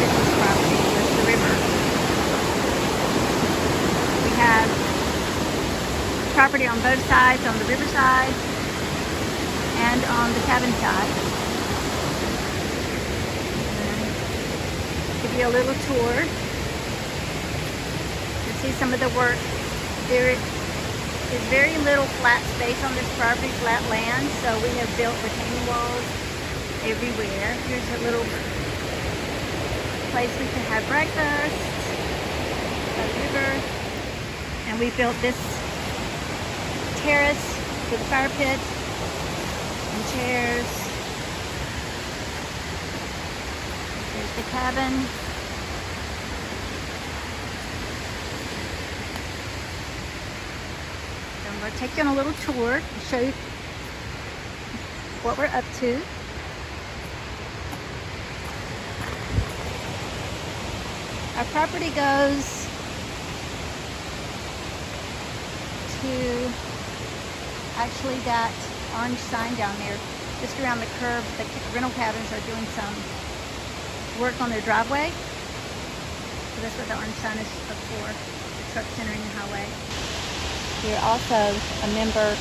this property with the river. We have property on both sides, on the river side and on the cabin side. Give you a little tour to see some of the work. There is very little flat space on this property, flat land, so we have built retaining walls everywhere. Here's a little place we can have breakfast, a river, and we built this terrace with a fire pit and chairs. There's the cabin. I'm going to take you on a little tour to show you what we're up to. Our property goes to actually that orange sign down there, just around the curve. The rental cabins are doing some work on their driveway. So that's what the orange sign is up for, the trucks entering the highway. We're also a member,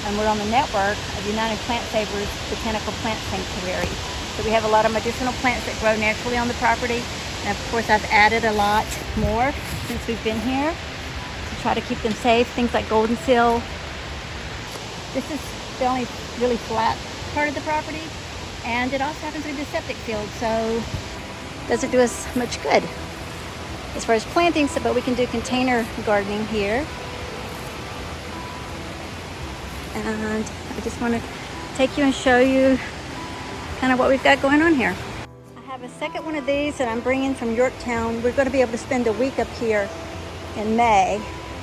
and we're on the network of United Plant Savers Botanical Plant Sanctuary. So we have a lot of medicinal plants that grow naturally on the property. And of course, I've added a lot more since we've been here to try to keep them safe. Things like golden seal. This is the only really flat part of the property, and it also happens to be the septic field, so it doesn't do us much good as far as plantings, but we can do container gardening here. And I just want to take you and show you kind of what we've got going on here. I have a second one of these that I'm bringing from Yorktown. We're going to be able to spend a week up here in May,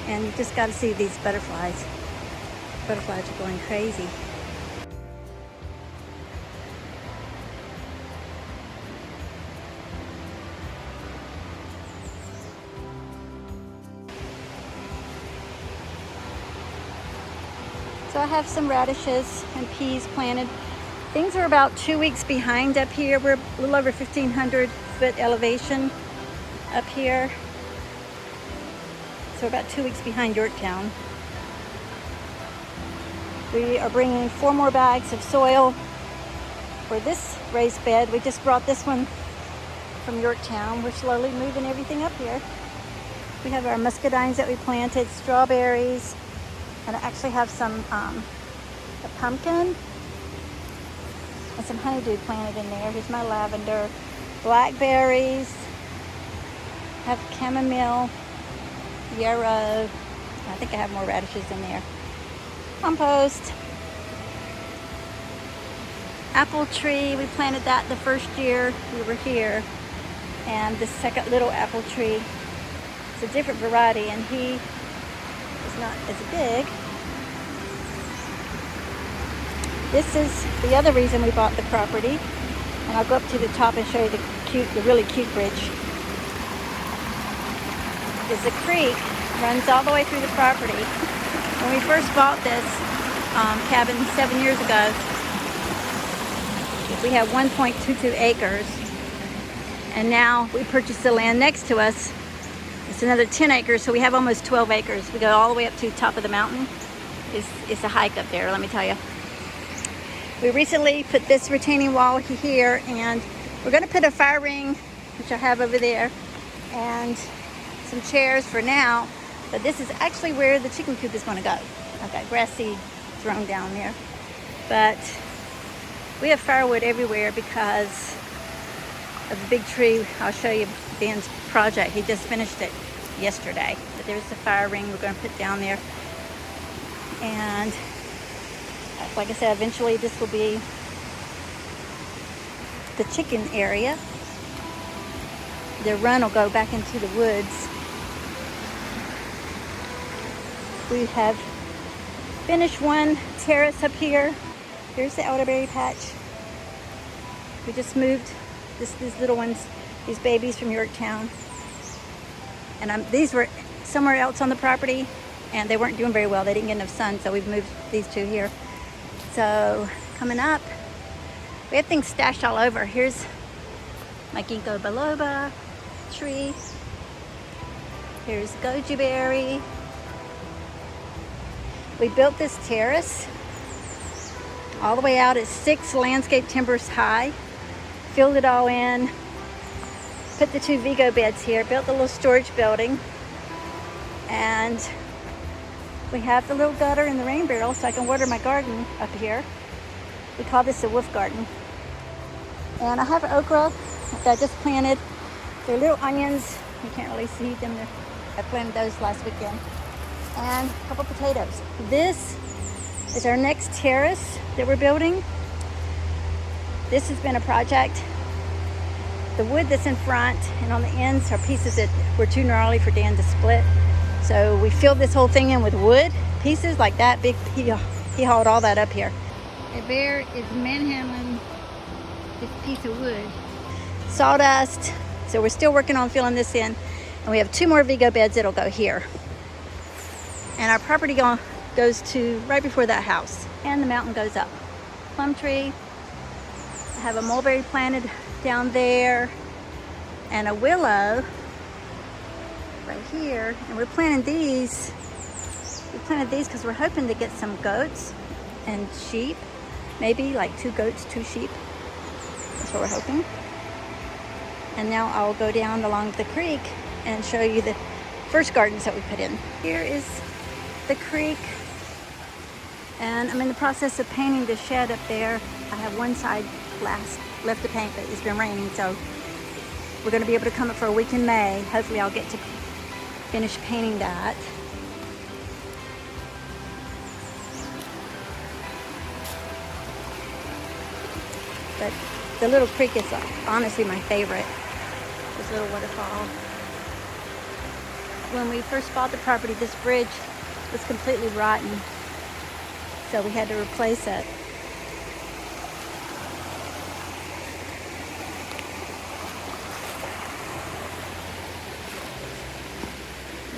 and you just got to see these butterflies. Butterflies are going crazy. So I have some radishes and peas planted. Things are about 2 weeks behind up here. We're a little over 1,500 foot elevation up here. So about 2 weeks behind Yorktown. We are bringing 4 more bags of soil for this raised bed. We just brought this one from Yorktown. We're slowly moving everything up here. We have our muscadines that we planted, strawberries, and I actually have some a pumpkin and some honeydew planted in there. Here's my lavender, blackberries, have chamomile, yarrow. I think I have more radishes in there. Compost, apple tree. We planted that the first year we were here, and the second little apple tree. It's a different variety, and he is not as big. This is the other reason we bought the property, and I'll go up to the top and show you the really cute bridge. Is the creek runs all the way through the property. When we first bought this cabin 7 years ago, we had 1.22 acres, and now we purchased the land next to us. It's another 10 acres, so we have almost 12 acres. We go all the way up to the top of the mountain. It's a hike up there, let me tell you. We recently put this retaining wall here, and we're going to put a fire ring, which I have over there, and some chairs for now. But this is actually where the chicken coop is going to go. I've got grass seed thrown down there. But we have firewood everywhere because of the big tree. I'll show you Ben's project. He just finished it yesterday. But there's the fire ring we're going to put down there. And like I said, eventually this will be the chicken area. The run will go back into the woods. We have finished one terrace up here. Here's the elderberry patch. We just moved these little ones, these babies from Yorktown. And these were somewhere else on the property, and they weren't doing very well. They didn't get enough sun, so we've moved these two here. So coming up, we have things stashed all over. Here's my ginkgo biloba tree. Here's goji berry. We built this terrace all the way out. It's 6 landscape timbers high. Filled it all in. Put the 2 Vigo beds here. Built the little storage building. And we have the little gutter and the rain barrel so I can water my garden up here. We call this a wolf garden. And I have okra that I just planted. They're little onions. You can't really see them. I planted those last weekend. And a couple potatoes. This is our next terrace that we're building. This has been a project. The wood that's in front and on the ends are pieces that were too gnarly for Dan to split. So we filled this whole thing in with wood pieces like that big. He hauled all that up here. The bear is manhandling this piece of wood. Sawdust. So we're still working on filling this in. And we have 2 more Vigo beds that'll go here. And our property goes to right before that house. And the mountain goes up. Plum tree. I have a mulberry planted down there. And a willow right here. And we're planting these. We planted these because we're hoping to get some goats and sheep. Maybe like 2 goats, 2 sheep. That's what we're hoping. And now I'll go down along the creek and show you the first gardens that we put in. Here is the creek. And I'm in the process of painting the shed up there. I have one side left to paint, but it's been raining, so we're going to be able to come up for a week in May. Hopefully I'll get to finish painting that. But the little creek is honestly my favorite. This little waterfall. When we first bought the property, this bridge was completely rotten. So we had to replace it.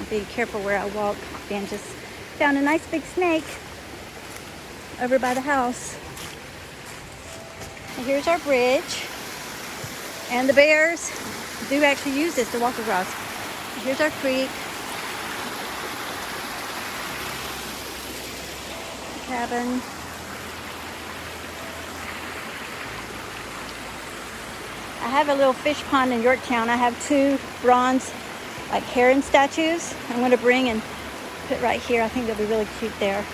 Be careful where I walk. Dan just found a nice big snake over by the house. And here's our bridge. And the bears do actually use this to walk across. Here's our creek. The cabin. I have a little fish pond in Yorktown. I have 2 bronze like heron statues I'm going to bring and put right here. I think they'll be really cute there.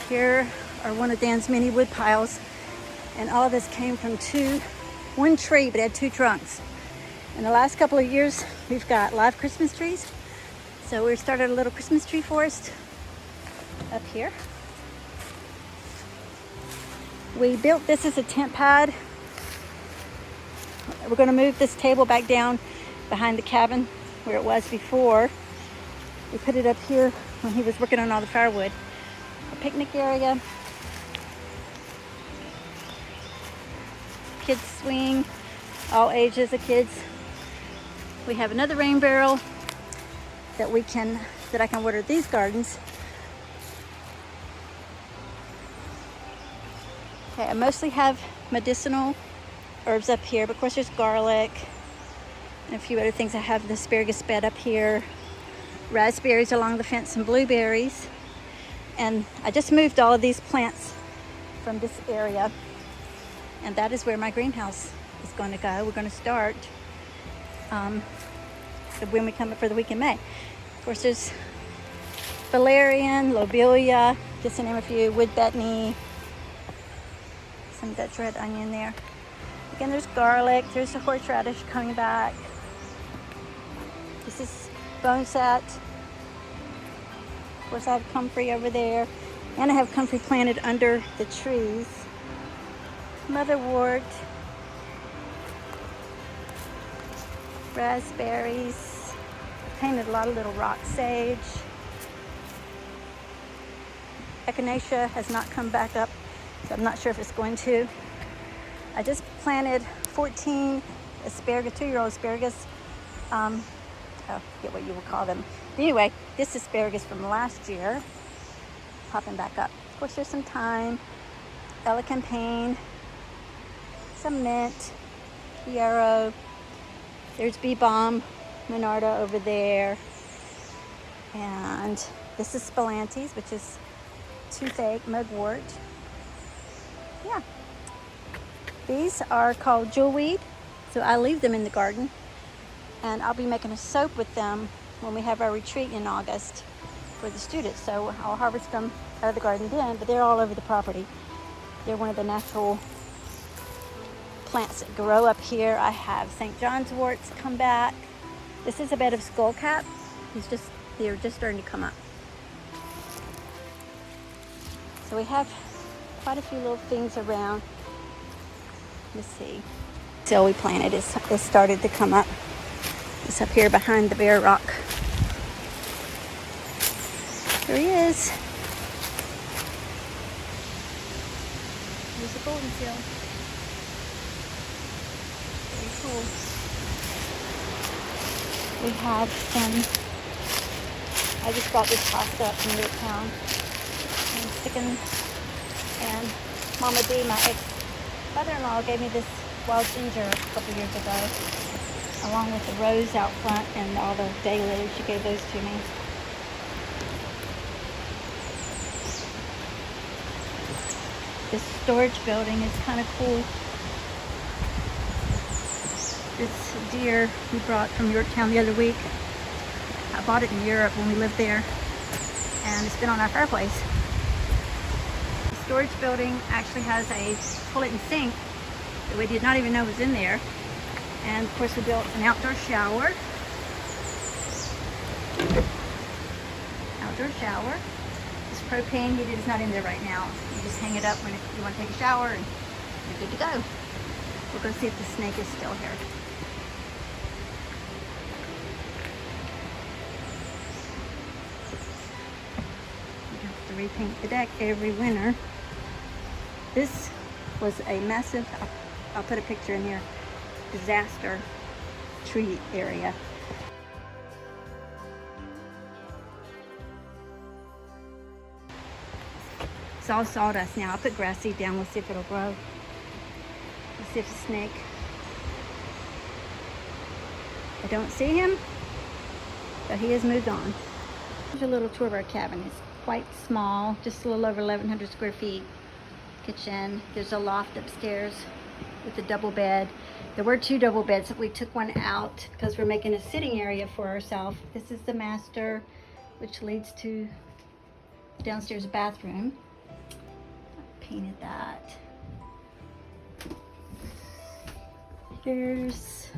Here are one of Dan's many wood piles, and all of this came from one tree, but it had 2 trunks. In the last couple of years, we've got live Christmas trees. So we started a little Christmas tree forest up here. We built this as a tent pad. We're going to move this table back down behind the cabin where it was before. We put it up here when he was working on all the firewood. A picnic area. Kids swing, all ages of kids. We have another rain barrel that I can water these gardens. Okay, I mostly have medicinal herbs up here, but of course there's garlic and a few other things. I have the asparagus bed up here, raspberries along the fence, and blueberries. And I just moved all of these plants from this area, and that is where my greenhouse is going to go. We're going to start when we come up for the week in May. Of course, there's valerian, lobelia, just to name a few, wood betony, some Dutch red onion there. Again, there's garlic, there's a horseradish coming back. This is boneset. Of course, I have comfrey over there, and I have comfrey planted under the trees. Motherwort, raspberries. I painted a lot of little rock sage. Echinacea has not come back up, so I'm not sure if it's going to. I just planted 14 asparagus, 2-year-old asparagus. I forget what you will call them. Anyway, this asparagus from last year, popping back up. Of course, there's some thyme, elecampane, some mint, yarrow. There's bee balm, monarda over there. And this is spilanthes, which is toothache, mugwort. Yeah. These are called jewelweed, so I leave them in the garden. And I'll be making a soap with them when we have our retreat in August for the students. So I'll harvest them out of the garden then, but they're all over the property. They're one of the natural plants that grow up here. I have St. John's worts come back. This is a bed of skullcap. They're just starting to come up. So we have quite a few little things around. Let's see. So we planted it started to come up. It's up here behind the bare rock. There he is. There's a golden seal. Very cool. We have some. I just got this pasta up from Newtown. And chicken. And Mama D, my ex-mother-in-law, gave me this wild ginger a couple years ago, along with the rose out front and all the daylilies. She gave those to me. This storage building is kind of cool. This deer we brought from Yorktown the other week. I bought it in Europe when we lived there, and it's been on our fireplace. The storage building actually has a toilet and sink that we did not even know was in there. And of course we built an outdoor shower. Outdoor shower. This propane heater is not in there right now. You just hang it up when you want to take a shower and you're good to go. We'll go see if the snake is still here. We have to repaint the deck every winter. This was a massive, I'll put a picture in here, disaster tree area. It's all sawdust now. I'll put grass seed down. We'll see if it'll grow. Let's see if it's a snake. I don't see him, but he has moved on. Here's a little tour of our cabin. It's quite small, just a little over 1,100 square feet. Kitchen. There's a loft upstairs with a double bed. There were 2 double beds, but we took one out because we're making a sitting area for ourselves. This is the master, which leads to the downstairs bathroom. I painted that. Here's,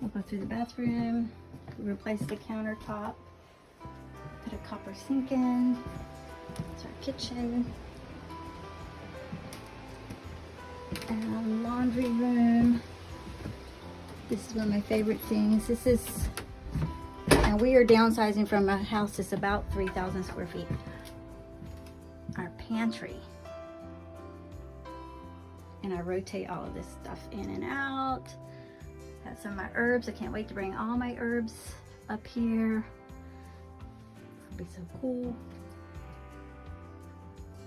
we'll go through the bathroom. We replaced the countertop. Put a copper sink in. It's our kitchen. And laundry room. This is one of my favorite things. This is, and we are downsizing from a house that's about 3,000 square feet. Our pantry. And I rotate all of this stuff in and out. Got some of my herbs. I can't wait to bring all my herbs up here. It'll be so cool.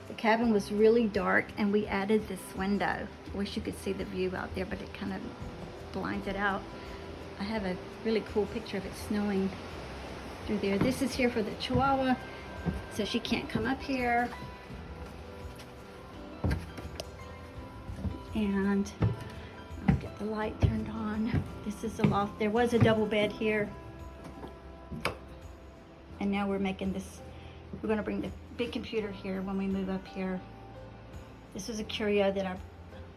The cabin was really dark and we added this window. I wish you could see the view out there, but it kind of blinds it out. I have a really cool picture of it snowing through there. This is here for the Chihuahua, so she can't come up here. And I'll get the light turned on. This is the loft. There was a double bed here. And now we're making this, we're gonna bring the big computer here when we move up here. This was a curio that I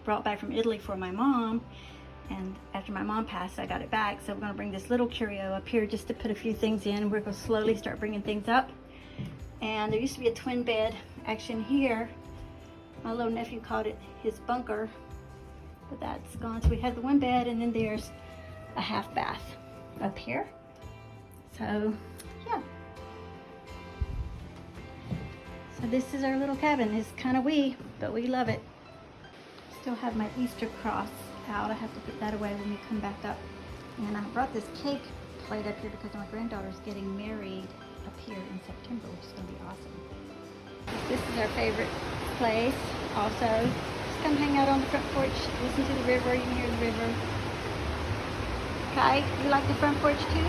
brought back from Italy for my mom. And after my mom passed, I got it back. So we're gonna bring this little curio up here just to put a few things in. We're gonna slowly start bringing things up. And there used to be a twin bed action here. My little nephew called it his bunker, but that's gone. So we have the one bed and then there's a half bath up here. So yeah. So this is our little cabin. It's kind of wee, but we love it. Still have my Easter cross out. I have to put that away when we come back up. And I brought this cake displayed up here because my granddaughter's getting married up here in September, which is going to be awesome. This is our favorite place also. Just come hang out on the front porch, listen to the river. You can hear the river. Kai, you like the front porch too?